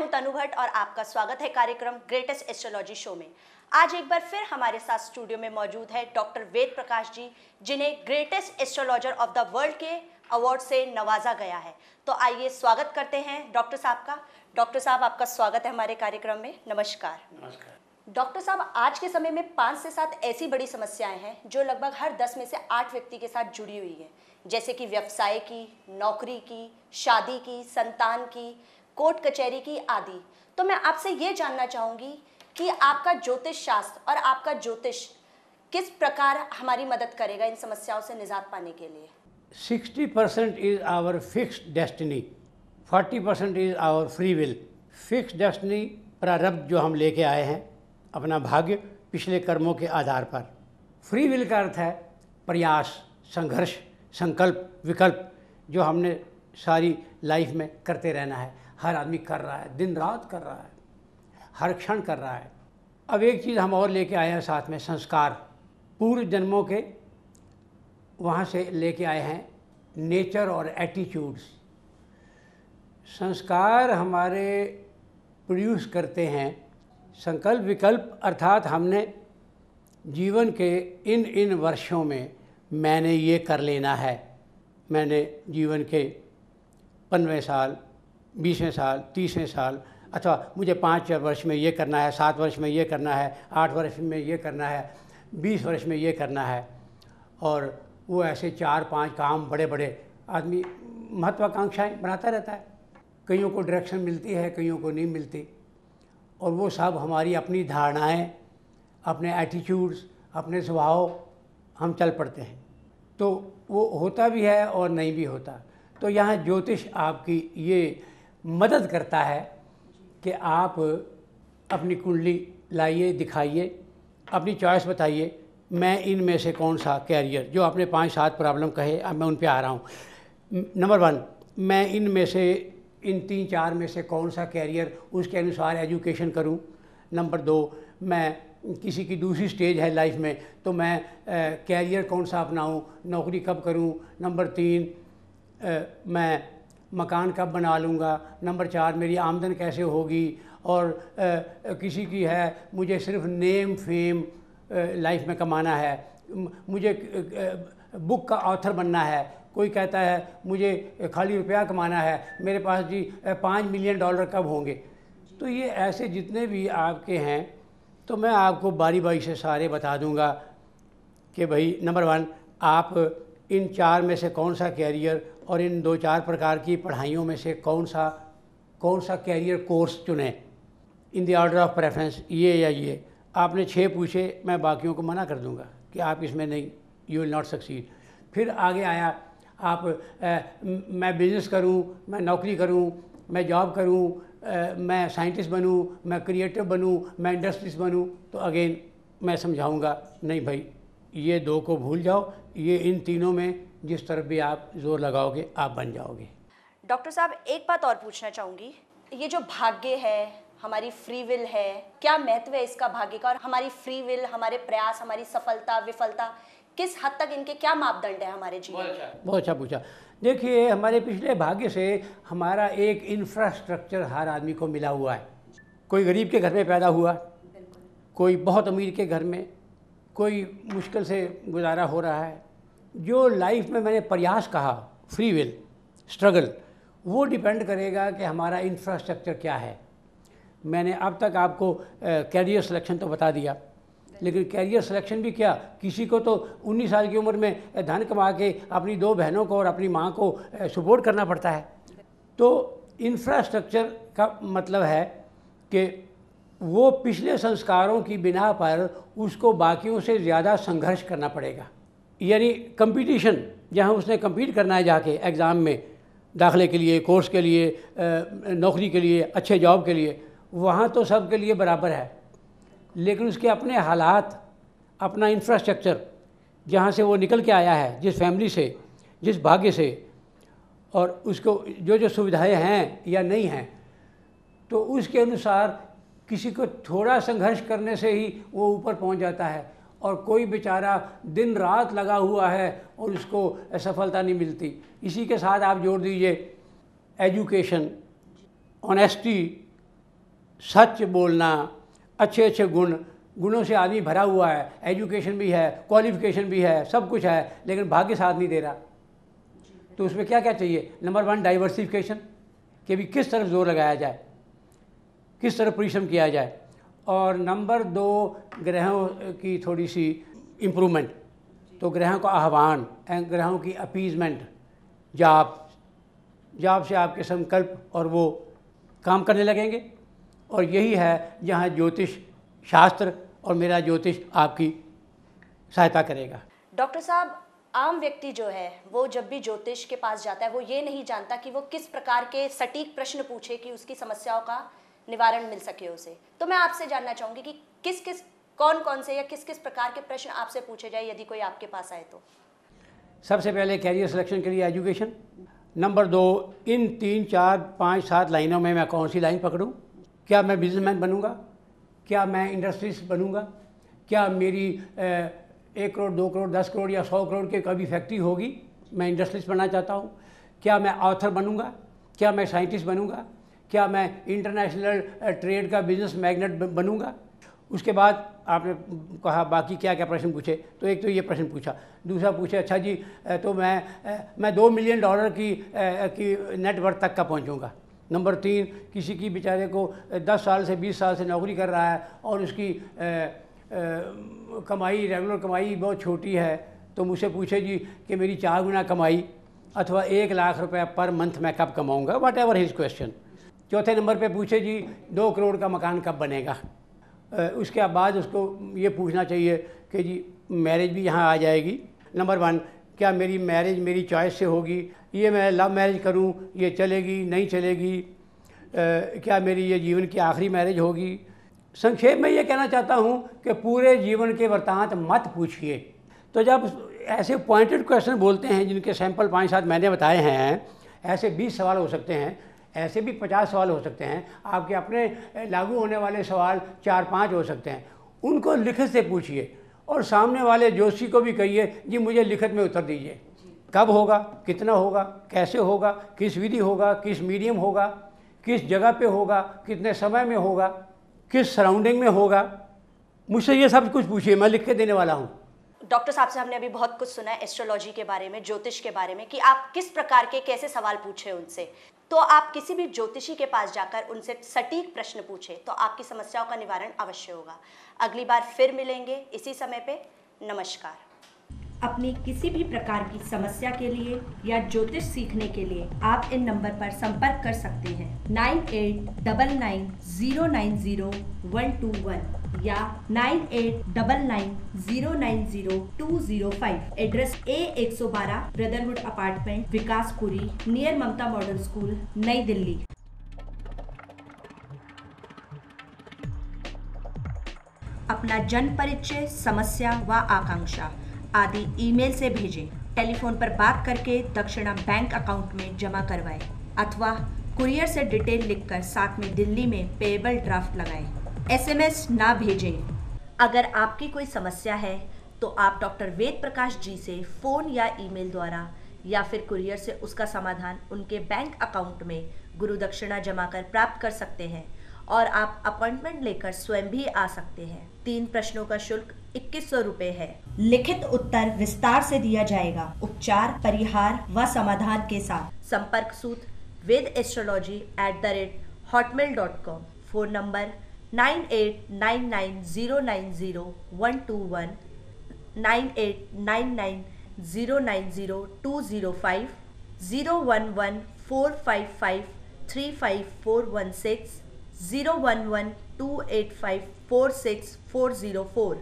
हूं तनु भट्ट और आपका स्वागत है कार्यक्रम ग्रेटेस्ट एस्ट्रोलॉजी शो में। आज एक बार फिर हमारे साथ स्टूडियो में मौजूद है डॉक्टर वेद प्रकाश जी, जिन्हें greatest astrologer of the world के अवार्ड से नवाजा गया है। तो आइए स्वागत करते हैं डॉक्टर साहब का। डॉक्टर साहब, आपका स्वागत है हमारे कार्यक्रम में। नमस्कार। नमस्कार। डॉक्टर साहब, आज के समय में 5 से 7 ऐसी बड़ी समस्याएं हैं जो लगभग हर 10 में से 8 व्यक्ति के साथ जुड़ी हुई है, जैसे कि व्यवसाय की, नौकरी की, शादी की, संतान की, कोर्ट कचहरी की आदि। तो मैं आपसे ये जानना चाहूँगी कि आपका ज्योतिष शास्त्र और आपका ज्योतिष किस प्रकार हमारी मदद करेगा इन समस्याओं से निजात पाने के लिए। 60% is our fixed destiny, 40% is our free will. Fixed destiny प्रारब्ध जो हम लेके आए हैं, अपना भाग्य पिछले कर्मों के आधार पर। फ्री विल का अर्थ है प्रयास, संघर्ष, संकल्प, विकल्प, जो हमने सारी लाइफ में करते रहना है। हर आदमी कर रहा है, दिन रात कर रहा है, हर क्षण कर रहा है। अब एक चीज़ हम और लेके आए हैं साथ में, संस्कार। पूर्व जन्मों के वहाँ से लेके आए हैं नेचर और एटीट्यूड्स। संस्कार हमारे प्रोड्यूस करते हैं संकल्प विकल्प, अर्थात हमने जीवन के इन वर्षों में मैंने ये कर लेना है। मैंने जीवन के 15वें साल, 20वें साल, 30वें साल, अथवा मुझे 5 वर्ष में ये करना है, 7 वर्ष में ये करना है, 8 वर्ष में ये करना है, 20 वर्ष में ये करना है। और वो ऐसे 4-5 काम बड़े बड़े आदमी महत्वाकांक्षाएं बनाता रहता है। कईयों को डायरेक्शन मिलती है, कईयों को नहीं मिलती। और वो सब हमारी अपनी धारणाएं, अपने एटीट्यूड्स, अपने स्वभाव हम चल पड़ते हैं। तो वो होता भी है और नहीं भी होता। तो यहाँ ज्योतिष आपकी ये मदद करता है कि आप अपनी कुंडली लाइए, दिखाइए, अपनी चॉइस बताइए, मैं इनमें से कौन सा कैरियर, जो आपने 5-7 प्रॉब्लम कहे, अब मैं उन पे आ रहा हूँ। नंबर 1, मैं इनमें से इन 3-4 में से कौन सा कैरियर, उसके अनुसार एजुकेशन करूं। नंबर 2, मैं किसी की दूसरी स्टेज है लाइफ में, तो मैं कैरियर कौन सा अपनाऊं, नौकरी कब करूं। नंबर 3, मैं मकान कब बना लूँगा। नंबर 4, मेरी आमदन कैसे होगी। और किसी की है मुझे सिर्फ नेम फेम लाइफ में कमाना है, मुझे बुक का ऑथर बनना है। कोई कहता है मुझे खाली रुपया कमाना है, मेरे पास जी $5 मिलियन कब होंगे। तो ये ऐसे जितने भी आपके हैं, तो मैं आपको बारी बारी से सारे बता दूंगा कि भाई नंबर 1, आप इन 4 में से कौन सा कैरियर और इन 2-4 प्रकार की पढ़ाइयों में से कौन सा कैरियर कोर्स चुनें in the order of preference, ये या ये। आपने 6 पूछे, मैं बाकियों को मना कर दूंगा कि आप इसमें नहीं, यू विल नॉट सक्सीड। फिर आगे आया आप मैं बिज़नेस करूं, मैं नौकरी करूं, मैं जॉब करूं, मैं साइंटिस्ट बनूं, मैं क्रिएटिव बनूं, मैं इंडस्ट्रीज बनूं। तो अगेन मैं समझाऊंगा, नहीं भाई, ये 2 को भूल जाओ, ये इन तीनों में जिस तरफ भी आप जोर लगाओगे आप बन जाओगे। डॉक्टर साहब, एक बात और पूछना चाहूँगी, ये जो भाग्य है, हमारी फ्री विल है, क्या महत्व है इसका भाग्य का, और हमारी फ्री विल, हमारे प्रयास, हमारी सफलता विफलता, किस हद तक इनके क्या मापदंड है हमारे जीवन में? बहुत अच्छा पूछा। देखिए, हमारे पिछले भाग्य से हमारा एक इंफ्रास्ट्रक्चर हर आदमी को मिला हुआ है। कोई गरीब के घर में पैदा हुआ, कोई बहुत अमीर के घर में, कोई मुश्किल से गुजारा हो रहा है। जो लाइफ में मैंने प्रयास कहा, फ्री विल, स्ट्रगल, वो डिपेंड करेगा कि हमारा इंफ्रास्ट्रक्चर क्या है। मैंने अब तक आपको कैरियर सिलेक्शन तो बता दिया, लेकिन कैरियर सिलेक्शन भी क्या, किसी को तो 19 साल की उम्र में धन कमा के अपनी 2 बहनों को और अपनी माँ को सपोर्ट करना पड़ता है। तो इंफ्रास्ट्रक्चर का मतलब है कि वो पिछले संस्कारों की बिना पर उसको बाकियों से ज़्यादा संघर्ष करना पड़ेगा। यानी कंपटीशन, जहाँ उसने कम्पीट करना है जाके एग्ज़ाम में, दाखिले के लिए, कोर्स के लिए, नौकरी के लिए, अच्छे जॉब के लिए, वहाँ तो सब के लिए बराबर है। लेकिन उसके अपने हालात, अपना इंफ्रास्ट्रक्चर, जहाँ से वो निकल के आया है, जिस फैमिली से, जिस भाग्य से, और उसको जो सुविधाएं हैं या नहीं हैं, तो उसके अनुसार किसी को थोड़ा संघर्ष करने से ही वो ऊपर पहुंच जाता है, और कोई बेचारा दिन रात लगा हुआ है और उसको सफलता नहीं मिलती। इसी के साथ आप जोड़ दीजिए एजुकेशन, ऑनेस्टी, सच बोलना, अच्छे अच्छे गुणों से आदमी भरा हुआ है, एजुकेशन भी है, क्वालिफिकेशन भी है, सब कुछ है, लेकिन भाग्य साथ नहीं दे रहा। तो उसमें क्या क्या चाहिए? नंबर 1 डाइवर्सिफिकेशन, कि भी किस तरफ जोर लगाया जाए, किस तरफ परिश्रम किया जाए। और नंबर 2 ग्रहों की थोड़ी सी इम्प्रूवमेंट, तो ग्रहों का आह्वान, ग्रहों की अपीजमेंट, जाप से आपके संकल्प और वो काम करने लगेंगे। और यही है जहाँ ज्योतिष शास्त्र और मेरा ज्योतिष आपकी सहायता करेगा। डॉक्टर साहब, आम व्यक्ति जो है वो जब भी ज्योतिष के पास जाता है वो ये नहीं जानता कि वो किस प्रकार के सटीक प्रश्न पूछे कि उसकी समस्याओं का निवारण मिल सके उसे। तो मैं आपसे जानना चाहूँगी कि कौन से या किस किस प्रकार के प्रश्न आपसे पूछे जाए यदि कोई आपके पास आए तो? सबसे पहले कैरियर सिलेक्शन के लिए एजुकेशन। नंबर 2, इन 3, 4, 5, 7 लाइनों में मैं कौन सी लाइन पकड़ूं? क्या मैं बिजनेसमैन बनूंगा? क्या मैं इंडस्ट्रीज बनूंगा? क्या मेरी 1 करोड़, 2 करोड़, 10 करोड़ या 100 करोड़ की कभी फैक्ट्री होगी? मैं इंडस्ट्रीज बनना चाहता हूँ। क्या मैं ऑथर बनूंगा? क्या मैं साइंटिस्ट बनूंगा? क्या मैं इंटरनेशनल ट्रेड का बिजनेस मैग्नेट बनूंगा? उसके बाद आपने कहा बाकी क्या क्या प्रश्न पूछे, तो एक तो ये प्रश्न पूछा। दूसरा पूछे, अच्छा जी तो मैं $2 मिलियन की नेटवर्थ तक का पहुंचूंगा। नंबर 3, किसी की बेचारे को 10 साल से 20 साल से नौकरी कर रहा है और उसकी कमाई, रेगुलर कमाई बहुत छोटी है, तो मुझसे पूछे जी कि मेरी 4 गुना कमाई अथवा 1 लाख रुपए पर मंथ मैं कब कमाऊँगा, वट एवर हिज क्वेश्चन। चौथे नंबर पे पूछे जी 2 करोड़ का मकान कब बनेगा। उसके बाद उसको ये पूछना चाहिए कि जी मैरिज भी यहाँ आ जाएगी। नंबर 1, क्या मेरी मैरिज मेरी चॉइस से होगी? ये मैं लव मैरिज करूँ, ये चलेगी नहीं चलेगी? क्या मेरी ये जीवन की आखिरी मैरिज होगी? संक्षेप में ये कहना चाहता हूँ कि पूरे जीवन के वृत्तांत मत पूछिए। तो जब ऐसे पॉइंटेड क्वेश्चन बोलते हैं जिनके सैंपल 5-7 मैंने बताए हैं, ऐसे 20 सवाल हो सकते हैं, ऐसे भी 50 सवाल हो सकते हैं, आपके अपने लागू होने वाले सवाल 4-5 हो सकते हैं। उनको लिखित से पूछिए और सामने वाले जोशी को भी कहिए जी मुझे लिखित में उत्तर दीजिए। कब होगा, कितना होगा, कैसे होगा, किस विधि होगा, किस मीडियम होगा, किस जगह पे होगा, कितने समय में होगा, किस सराउंडिंग में होगा, मुझसे ये सब कुछ पूछिए, मैं लिख के देने वाला हूँ। डॉक्टर साहब से हमने अभी बहुत कुछ सुना है एस्ट्रोलॉजी के बारे में, ज्योतिष के बारे में, कि आप किस प्रकार के कैसे सवाल पूछे उनसे। तो आप किसी भी ज्योतिषी के पास जाकर उनसे सटीक प्रश्न पूछे तो आपकी समस्याओं का निवारण अवश्य होगा। अगली बार फिर मिलेंगे इसी समय पे। नमस्कार। अपनी किसी भी प्रकार की समस्या के लिए या ज्योतिष सीखने के लिए आप इन नंबर पर संपर्क कर सकते हैं 9899090121 या 9899090205। Address A112 brotherhood apartment, Vikaspuri, near Mamta model school, New Delhi. अपना जन्म परिचय, समस्या व आकांक्षा आदि ईमेल से भेजें। टेलीफोन पर बात करके दक्षिणा बैंक अकाउंट में जमा करवाएं अथवा कुरियर से डिटेल लिखकर साथ में दिल्ली में पेएबल ड्राफ्ट लगाएं। SMS ना भेजें। अगर आपकी कोई समस्या है तो आप डॉक्टर वेद प्रकाश जी से फ़ोन या ईमेल द्वारा या फिर कुरियर से उसका समाधान उनके बैंक अकाउंट में गुरु दक्षिणा जमा कर प्राप्त कर सकते हैं और आप अपॉइंटमेंट लेकर स्वयं भी आ सकते हैं। 3 प्रश्नों का शुल्क 2100 रुपए है। लिखित उत्तर विस्तार से दिया जाएगा, उपचार, परिहार व समाधान के साथ। संपर्क सूत्र vedastrology@hotmail.com। Phone number 9899090121, 9899090205, 01145535416, 01128546404।